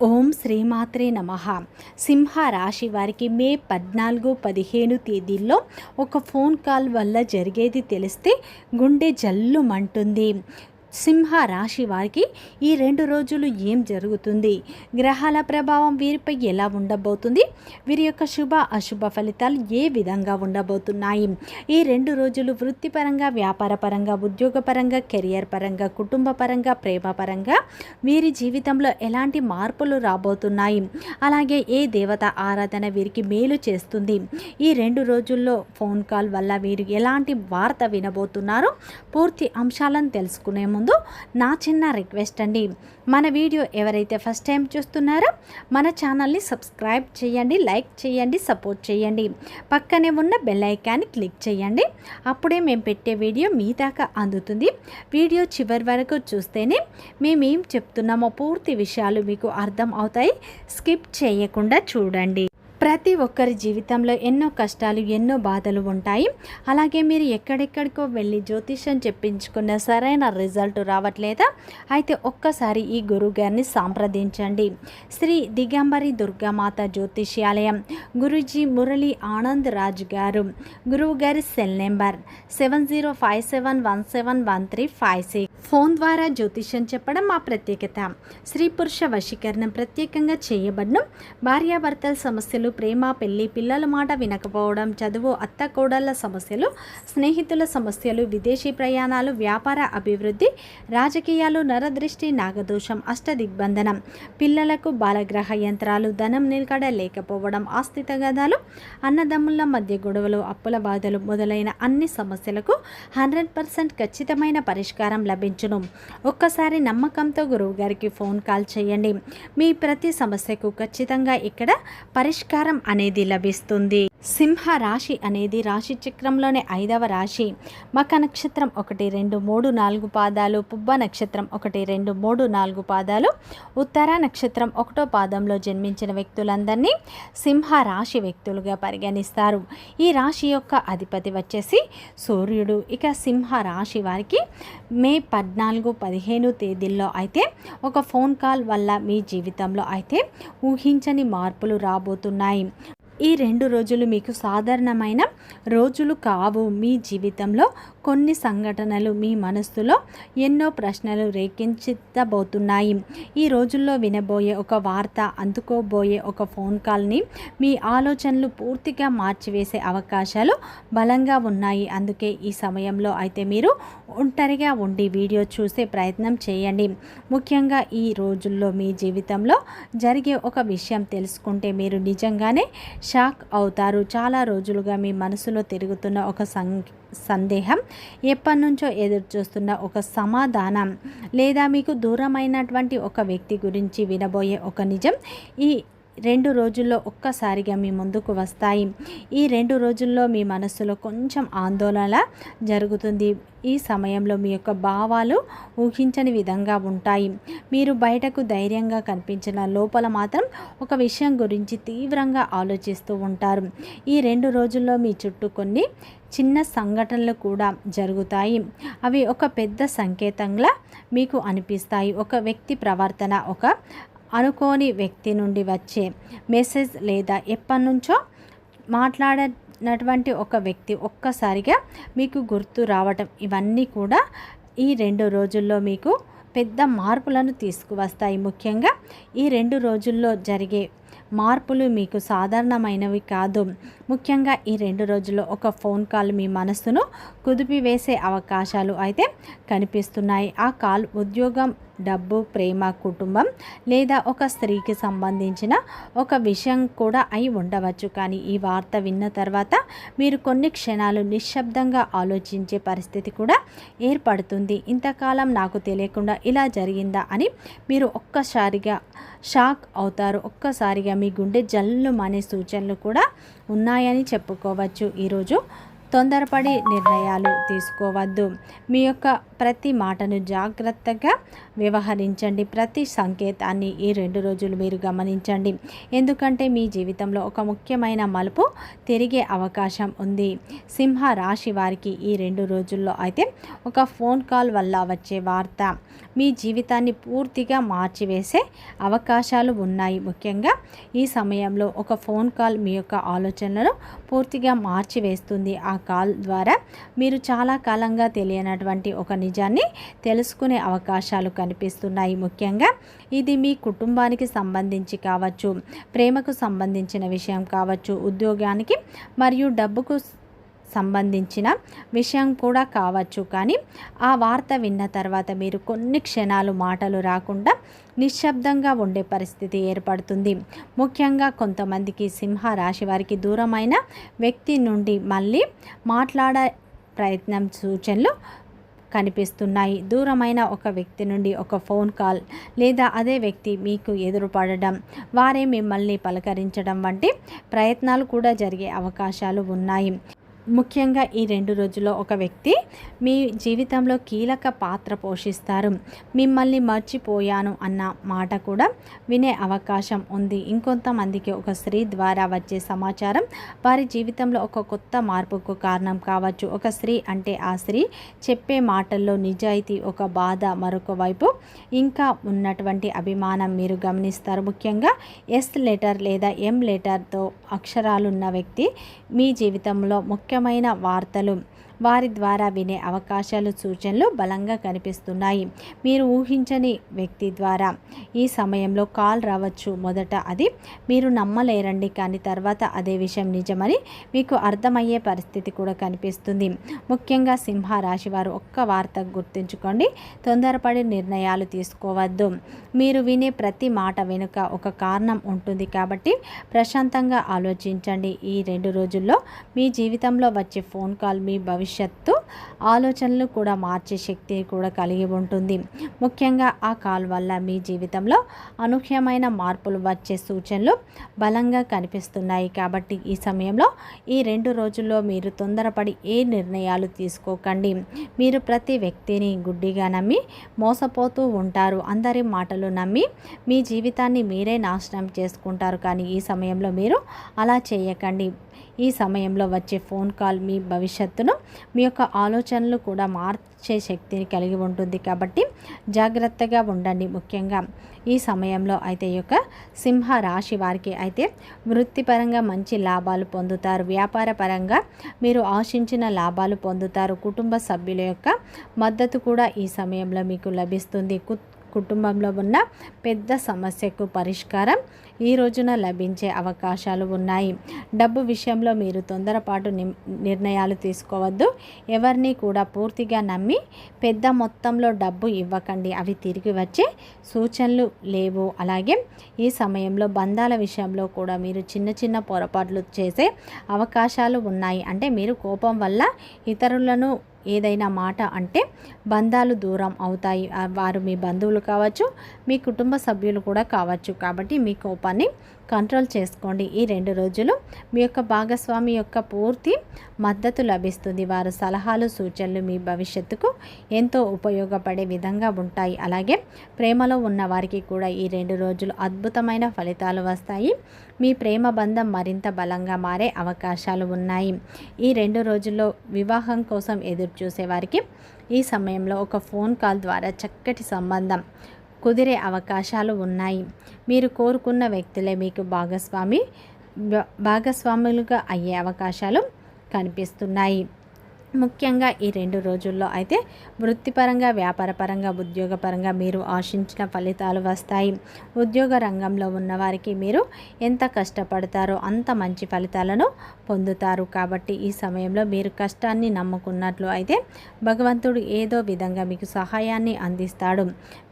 ఓం శ్రీమాత్రే నమః. సింహ రాశి వారికి మే 14-15 తేదీల్లో ఒక ఫోన్ కాల్ వల్ల జరిగేది తెలిస్తే గుండె జల్లుమంటుంది. సింహ రాశి వారికి ఈ 2 రోజులు ఏం జరుగుతుంది, గ్రహాల ప్రభావం వీరిపై ఎలా ఉండబోతుంది, వీరి యొక్క శుభ అశుభ ఫలితాలు ఏ విధంగా ఉండబోతున్నాయి, ఈ 2 రోజులు వృత్తిపరంగా, వ్యాపారపరంగా, ఉద్యోగపరంగా, కెరియర్ పరంగా, కుటుంబ పరంగా, ప్రేమ పరంగా వీరి జీవితంలో ఎలాంటి మార్పులు రాబోతున్నాయి, అలాగే ఏ దేవత ఆరాధన వీరికి మేలు చేస్తుంది, ఈ 2 రోజుల్లో ఫోన్ కాల్ వల్ల వీరు ఎలాంటి వార్త వినబోతున్నారో పూర్తి అంశాలను తెలుసుకునే ముందు నా చిన్న రిక్వెస్ట్ అండి, మన వీడియో ఎవరైతే ఫస్ట్ టైం చూస్తున్నారో మన ఛానల్ని సబ్స్క్రైబ్ చేయండి, లైక్ చేయండి, సపోర్ట్ చేయండి, పక్కనే ఉన్న బెల్ ఐకాన్ని క్లిక్ చేయండి. అప్పుడే మేము పెట్టే వీడియో మీ దాకా అందుతుంది. వీడియో చివరి వరకు చూస్తేనే మేమేం చెప్తున్నామో పూర్తి విషయాలు మీకు అర్థం అవుతాయి. స్కిప్ చేయకుండా చూడండి. ప్రతి ఒక్కరి జీవితంలో ఎన్నో కష్టాలు, ఎన్నో బాధలు ఉంటాయి. అలాగే మీరు ఎక్కడెక్కడికో వెళ్ళి జ్యోతిష్యం చెప్పించుకున్న సరైన రిజల్ట్ రావట్లేదా? అయితే ఒక్కసారి ఈ గురువుగారిని సంప్రదించండి. శ్రీ దిగంబరి దుర్గామాత జ్యోతిష్యాలయం, గురూజీ మురళీ ఆనంద్ రాజ్ గారు. గురువు గారి సెల్ నెంబర్ 7057171356. ఫోన్ ద్వారా జ్యోతిష్యం చెప్పడం మా ప్రత్యేకత. స్త్రీ పురుష వశీకరణం ప్రత్యేకంగా చేయబడడం, భార్యాభర్తల సమస్యలు, ప్రేమ, పెళ్లి, పిల్లల మాట వినకపోవడం, చదువు, అత్త కోడళ్ల సమస్యలు, స్నేహితుల సమస్యలు, విదేశీ ప్రయాణాలు, వ్యాపార అభివృద్ధి, రాజకీయాలు, నరదృష్టి, నాగదోషం, అష్టదిగ్బంధనం, పిల్లలకు బాలగ్రహ యంత్రాలు, ధనం నిలకడ లేకపోవడం, ఆస్తి తగాదాలు, అన్నదమ్ముల మధ్య గొడవలు, అప్పుల బాధలు మొదలైన అన్ని సమస్యలకు 100% ఖచ్చితమైన పరిష్కారం లభించును. ఒక్కసారి నమ్మకంతో గురువు గారికి ఫోన్ కాల్ చేయండి. మీ ప్రతి సమస్యకు ఖచ్చితంగా ఇక్కడ పరిష్కారం అనేది లభిస్తుంది. సింహ రాశి అనేది రాశి చక్రంలోని 5వ రాశి. మక నక్షత్రం 1, 2, 3, 4 పాదాలు, పుబ్బ నక్షత్రం 1, 2, 3, 4 పాదాలు, ఉత్తర నక్షత్రం 1వ పాదంలో జన్మించిన వ్యక్తులందరినీ సింహ రాశి వ్యక్తులుగా పరిగణిస్తారు. ఈ రాశి యొక్క అధిపతి వచ్చేసి సూర్యుడు. ఇక సింహ రాశి వారికి మే 14-15 తేదీల్లో అయితే ఒక ఫోన్ కాల్ వల్ల మీ జీవితంలో అయితే ఊహించని మార్పులు రాబోతున్నాయి. ఈ 2 రోజులు మీకు సాధారణమైన రోజులు కావు. మీ జీవితంలో కొన్ని సంఘటనలు మీ మనస్సులో ఎన్నో ప్రశ్నలు రేకెత్తించబోతున్నాయి. ఈ రోజుల్లో వినబోయే ఒక వార్త, అందుకోబోయే ఒక ఫోన్ కాల్ని మీ ఆలోచనలు పూర్తిగా మార్చివేసే అవకాశాలు బలంగా ఉన్నాయి. అందుకే ఈ సమయంలో అయితే మీరు ఒంటరిగా ఉండి వీడియో చూసే ప్రయత్నం చేయండి. ముఖ్యంగా ఈ రోజుల్లో మీ జీవితంలో జరిగే ఒక విషయం తెలుసుకుంటే మీరు నిజంగానే షాక్ అవుతారు. చాలా రోజులుగా మీ మనసులో తిరుగుతున్న ఒక సందేహం, ఎప్పటి నుంచో ఎదురు చూస్తున్న ఒక సమాధానం, లేదా మీకు దూరమైనటువంటి ఒక వ్యక్తి గురించి వినబోయే ఒక నిజం ఈ 2 రోజుల్లో ఒక్కసారిగా మీ ముందుకు వస్తాయి. ఈ 2 రోజుల్లో మీ మనస్సులో కొంచెం ఆందోళన జరుగుతుంది. ఈ సమయంలో మీ యొక్క భావాలు ఊహించని విధంగా ఉంటాయి. మీరు బయటకు ధైర్యంగా కనిపించిన లోపల మాత్రం ఒక విషయం గురించి తీవ్రంగా ఆలోచిస్తూ ఉంటారు. ఈ 2 రోజుల్లో మీ చుట్టూ కొన్ని చిన్న సంఘటనలు కూడా జరుగుతాయి. అవి ఒక పెద్ద సంకేతంలా మీకు అనిపిస్తాయి. ఒక వ్యక్తి ప్రవర్తన, ఒక అనుకోని వ్యక్తి నుండి వచ్చే మెసేజ్, లేదా ఎప్పటి నుంచో మాట్లాడినటువంటి ఒక వ్యక్తి ఒక్కసారిగా మీకు గుర్తు రావటం, ఇవన్నీ కూడా ఈ 2 రోజుల్లో మీకు పెద్ద మార్పులను తీసుకువస్తాయి. ముఖ్యంగా ఈ 2 రోజుల్లో జరిగే మార్పులు మీకు సాధారణమైనవి కాదు. ముఖ్యంగా ఈ 2 రోజుల్లో ఒక ఫోన్ కాల్ మీ మనస్సును కుదిపివేసే అవకాశాలు అయితే కనిపిస్తున్నాయి. ఆ కాల్ ఉద్యోగం, డబ్బు, ప్రేమ, కుటుంబం, లేదా ఒక స్త్రీకి సంబంధించిన ఒక విషయం కూడా అయి ఉండవచ్చు. కానీ ఈ వార్త విన్న తర్వాత మీరు కొన్ని క్షణాలు నిశ్శబ్దంగా ఆలోచించే పరిస్థితి కూడా ఏర్పడుతుంది. ఇంతకాలం నాకు తెలియకుండా ఇలా జరిగిందా అని మీరు ఒక్కసారిగా షాక్ అవుతారు. ఒక్కసారిగా మీ గుండె జల్లుమనే సూచనలు కూడా ఉన్నాయని చెప్పుకోవచ్చు. ఈరోజు తొందరపడి నిర్ణయాలు తీసుకోవద్దు. మీ యొక్క ప్రతి మాటను జాగ్రత్తగా వ్యవహరించండి. ప్రతి సంకేతాన్ని ఈ 2 రోజులు మీరు గమనించండి. ఎందుకంటే మీ జీవితంలో ఒక ముఖ్యమైన మలుపు తిరిగే అవకాశం ఉంది. సింహ రాశి వారికి ఈ 2 రోజుల్లో అయితే ఒక ఫోన్ కాల్ వల్ల వచ్చే వార్త మీ జీవితాన్ని పూర్తిగా మార్చివేసే అవకాశాలు ఉన్నాయి. ముఖ్యంగా ఈ సమయంలో ఒక ఫోన్ కాల్ మీ యొక్క ఆలోచనలను పూర్తిగా మార్చివేస్తుంది. ఆ కాల్ ద్వారా మీరు చాలా కాలంగా తెలియనటువంటి ఒక నిజాన్ని తెలుసుకునే అవకాశాలు కనిపిస్తున్నాయి. ముఖ్యంగా ఇది మీ కుటుంబానికి సంబంధించి కావచ్చు, ప్రేమకు సంబంధించిన విషయం కావచ్చు, ఉద్యోగానికి మరియు డబ్బుకు సంబంధించిన విషయం కూడా కావచ్చు. కానీ ఆ వార్త విన్న తర్వాత మీరు కొన్ని క్షణాలు మాటలు రాకుండా నిశ్శబ్దంగా ఉండే పరిస్థితి ఏర్పడుతుంది. ముఖ్యంగా కొంతమందికి సింహ రాశి వారికి దూరమైన వ్యక్తి నుండి మళ్ళీ మాట్లాడే ప్రయత్నం సూచనలు కనిపిస్తున్నాయి. దూరమైన ఒక వ్యక్తి నుండి ఒక ఫోన్ కాల్ లేదా అదే వ్యక్తి మీకు ఎదురుపడడం, వారే మిమ్మల్ని పలకరించడం వంటి ప్రయత్నాలు కూడా జరిగే అవకాశాలు ఉన్నాయి. ముఖ్యంగా ఈ 2 రోజుల్లో ఒక వ్యక్తి మీ జీవితంలో కీలక పాత్ర పోషిస్తారు. మిమ్మల్ని మర్చిపోయాను అన్న మాట కూడా వినే అవకాశం ఉంది. ఇంకొంతమందికి ఒక స్త్రీ ద్వారా వచ్చే సమాచారం వారి జీవితంలో ఒక కొత్త మార్పుకు కారణం కావచ్చు. ఒక స్త్రీ అంటే ఆ స్త్రీ చెప్పే మాటల్లో నిజాయితీ, ఒక బాధ, మరొక వైపు ఇంకా ఉన్నటువంటి అభిమానం మీరు గమనిస్తారు. ముఖ్యంగా ఎస్ లెటర్ లేదా ఎం లెటర్తో అక్షరాలున్న వ్యక్తి మీ జీవితంలో ముఖ్యమైన వార్తలు వారి ద్వారా వినే అవకాశాలు, సూచనలు బలంగా కనిపిస్తున్నాయి. మీరు ఊహించని వ్యక్తి ద్వారా ఈ సమయంలో కాల్ రావచ్చు. మొదట అది మీరు నమ్మలేరండి, కానీ తర్వాత అదే విషయం నిజమని మీకు అర్థమయ్యే పరిస్థితి కూడా కనిపిస్తుంది. ముఖ్యంగా సింహ రాశి వారు ఒక్క వార్త గుర్తుంచుకోండి, తొందరపడి నిర్ణయాలు తీసుకోవద్దు. మీరు వినే ప్రతి మాట వెనుక ఒక కారణం ఉంటుంది కాబట్టి ప్రశాంతంగా ఆలోచించండి. ఈ 2 రోజుల్లో మీ జీవితంలో వచ్చే ఫోన్ కాల్ మీ భవిష్యత్తు ఆలోచనలు కూడా మార్చే శక్తి కూడా కలిగి ఉంటుంది. ముఖ్యంగా ఆ కాల్ వల్ల మీ జీవితంలో అనూహ్యమైన మార్పులు వచ్చే సూచనలు బలంగా కనిపిస్తున్నాయి. కాబట్టి ఈ సమయంలో ఈ 2 రోజుల్లో మీరు తొందరపడి ఏ నిర్ణయాలు తీసుకోకండి. మీరు ప్రతి వ్యక్తిని గుడ్డిగా నమ్మి మోసపోతూ ఉంటారు. అందరి మాటలు నమ్మి మీ జీవితాన్ని మీరే నాశనం చేసుకుంటారు. కానీ ఈ సమయంలో మీరు అలా చేయకండి. ఈ సమయంలో వచ్చే ఫోన్ కాల్ మీ భవిష్యత్తును, మీ యొక్క ఆలోచనలు కూడా మార్చే శక్తిని కలిగి ఉంటుంది. కాబట్టి జాగ్రత్తగా ఉండండి. ముఖ్యంగా ఈ సమయంలో అయితే ఈ యొక్క సింహ రాశి వారికి అయితే వృత్తిపరంగా మంచి లాభాలు పొందుతారు. వ్యాపార పరంగా మీరు ఆశించిన లాభాలు పొందుతారు. కుటుంబ సభ్యుల యొక్క మద్దతు కూడా ఈ సమయంలో మీకు లభిస్తుంది. కుటుంబంలో ఉన్న పెద్ద సమస్యకు పరిష్కారం ఈ రోజున లభించే అవకాశాలు ఉన్నాయి. డబ్బు విషయంలో మీరు తొందరపాటు నిర్ణయాలు తీసుకోవద్దు. ఎవరిని కూడా పూర్తిగా నమ్మి పెద్ద మొత్తంలో డబ్బు ఇవ్వకండి, అవి తిరిగి వచ్చే సూచనలు లేవు. అలాగే ఈ సమయంలో బంధాల విషయంలో కూడా మీరు చిన్న చిన్న పొరపాట్లు చేసే అవకాశాలు ఉన్నాయి. అంటే మీరు కోపం వల్ల ఇతరులను ఏదైనా మాట అంటే బంధాలు దూరం అవుతాయి. వారు మీ బంధువులు కావచ్చు, మీ కుటుంబ సభ్యులు కూడా కావచ్చు. కాబట్టి మీ కోపాన్ని కంట్రోల్ చేసుకోండి. ఈ 2 రోజులు మీ యొక్క భాగస్వామి యొక్క పూర్తి మద్దతు లభిస్తుంది. వారు సలహాలు, సూచనలు మీ భవిష్యత్తుకు ఎంతో ఉపయోగపడే విధంగా ఉంటాయి. అలాగే ప్రేమలో ఉన్న వారికి కూడా ఈ 2 రోజులు అద్భుతమైన ఫలితాలు వస్తాయి. మీ ప్రేమ బంధం మరింత బలంగా మారే అవకాశాలు ఉన్నాయి. ఈ 2 రోజుల్లో వివాహం కోసం ఎదురు చూసేవారికి ఈ సమయంలో ఒక ఫోన్ కాల్ ద్వారా చక్కటి సంబంధం కుదిరే అవకాశాలు ఉన్నాయి. మీరు కోరుకున్న వ్యక్తులే మీకు భాగస్వాములుగా అయ్యే అవకాశాలు కనిపిస్తున్నాయి. ముఖ్యంగా ఈ 2 రోజుల్లో అయితే వృత్తిపరంగా, వ్యాపారపరంగా, ఉద్యోగపరంగా మీరు ఆశించిన ఫలితాలు వస్తాయి. ఉద్యోగ రంగంలో ఉన్నవారికి మీరు ఎంత కష్టపడతారో అంత మంచి ఫలితాలను పొందుతారు. కాబట్టి ఈ సమయంలో మీరు కష్టాన్ని నమ్ముకున్నట్లు అయితే భగవంతుడు ఏదో విధంగా మీకు సహాయాన్ని అందిస్తాడు.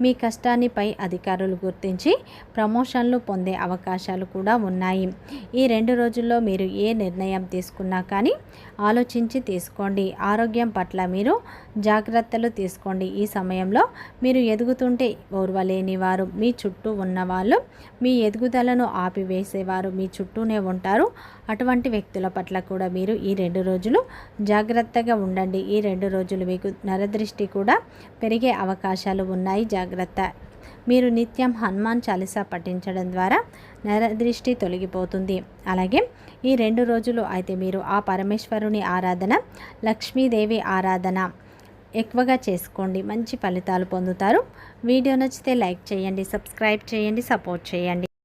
మీ కష్టాన్ని పై అధికారులు గుర్తించి ప్రమోషన్లు పొందే అవకాశాలు కూడా ఉన్నాయి. ఈ 2 రోజుల్లో మీరు ఏ నిర్ణయం తీసుకున్నా కానీ ఆలోచించి తీసుకోండి. ఆరోగ్యం పట్ల మీరు జాగ్రత్తలు తీసుకోండి. ఈ సమయంలో మీరు ఎదుగుతుంటే ఓర్వలేని వారు మీ చుట్టూ ఉన్నవాళ్ళు, మీ ఎదుగుదలను ఆపివేసేవారు మీ చుట్టూనే ఉంటారు. అటువంటి వ్యక్తుల పట్ల కూడా మీరు ఈ 2 రోజులు జాగ్రత్తగా ఉండండి. ఈ 2 రోజులు మీకు నరదృష్టి కూడా పెరిగే అవకాశాలు ఉన్నాయి. జాగ్రత్త. మీరు నిత్యం హనుమాన్ చాలీసా పఠించడం ద్వారా నరదృష్టి తొలగిపోతుంది. అలాగే ఈ 2 రోజులు అయితే మీరు ఆ పరమేశ్వరుని ఆరాధన, లక్ష్మీదేవి ఆరాధన ఎక్కువగా చేసుకోండి. మంచి ఫలితాలు పొందుతారు. వీడియో నచ్చితే లైక్ చేయండి, సబ్స్క్రైబ్ చేయండి, సపోర్ట్ చేయండి.